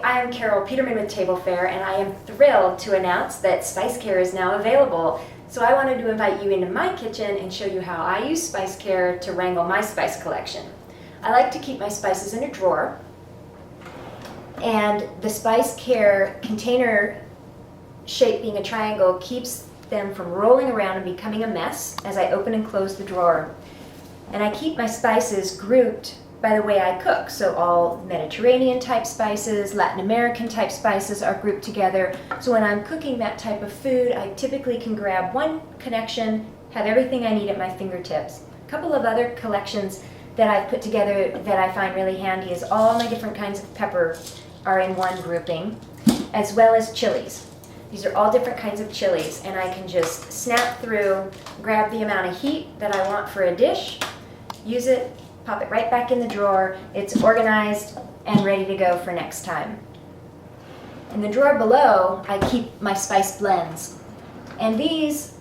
I'm Carol Peterman with Table Fare, and I am thrilled to announce that SpiceCare is now available. So I wanted to invite you into my kitchen and show you how I use SpiceCare to wrangle my spice collection. I like to keep my spices in a drawer, and the SpiceCare container shape being a triangle keeps them from rolling around and becoming a mess as I open and close the drawer. And I keep my spices grouped by the way I cook. So all Mediterranean type spices, Latin American type spices are grouped together. So when I'm cooking that type of food, I typically can grab one connection, have everything I need at my fingertips. A couple of other collections that I've put together that I find really handy is all my different kinds of pepper are in one grouping, as well as chilies. These are all different kinds of chilies, and I can just snap through, grab the amount of heat that I want for a dish, use it, pop it right back in the drawer. It's organized and ready to go for next time. In the drawer below, I keep my spice blends. And these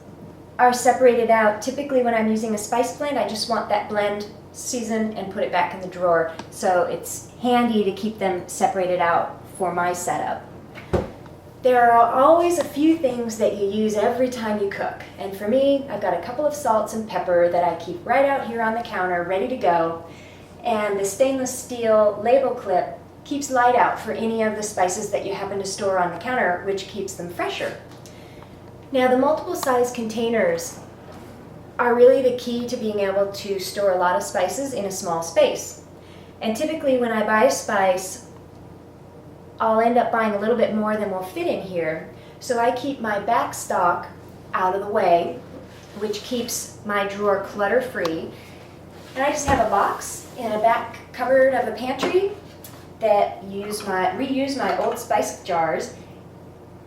are separated out. Typically when I'm using a spice blend, I just want that blend seasoned and put it back in the drawer. So it's handy to keep them separated out for my setup. There are always a few things that you use every time you cook. And for me, I've got a couple of salts and pepper that I keep right out here on the counter, ready to go. And the stainless steel label clip keeps light out for any of the spices that you happen to store on the counter, which keeps them fresher. Now, the multiple size containers are really the key to being able to store a lot of spices in a small space. And typically when I buy a spice, I'll end up buying a little bit more than will fit in here. So I keep my back stock out of the way, which keeps my drawer clutter-free. And I just have a box in a back cupboard of a pantry that reuse my old spice jars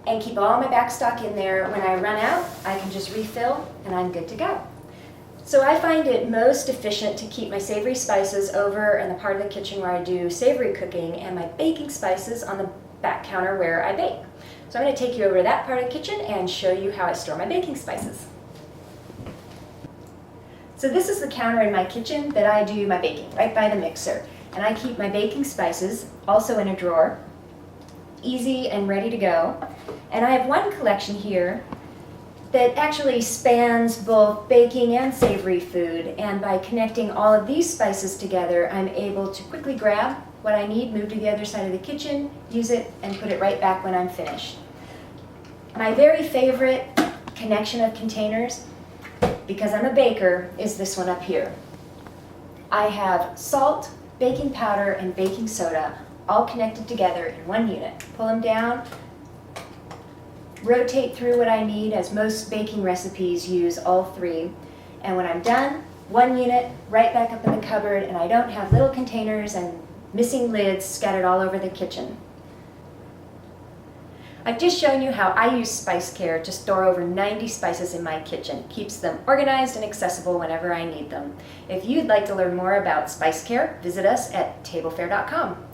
and keep all my back stock in there. When I run out, I can just refill and I'm good to go. So I find it most efficient to keep my savory spices over in the part of the kitchen where I do savory cooking and my baking spices on the back counter where I bake. So I'm going to take you over to that part of the kitchen and show you how I store my baking spices. So this is the counter in my kitchen that I do my baking, right by the mixer. And I keep my baking spices also in a drawer, easy and ready to go. And I have one collection here that actually spans both baking and savory food, and by connecting all of these spices together, I'm able to quickly grab what I need, move to the other side of the kitchen, use it, and put it right back when I'm finished. My very favorite connection of containers, because I'm a baker, is this one up here. I have salt, baking powder, and baking soda all connected together in one unit. Pull them down, rotate through what I need, as most baking recipes use all three. And when I'm done, one unit right back up in the cupboard, and I don't have little containers and missing lids scattered all over the kitchen. I've just shown you how I use SpiceCare to store over 90 spices in my kitchen. Keeps them organized and accessible whenever I need them. If you'd like to learn more about SpiceCare, visit us at tablefare.com.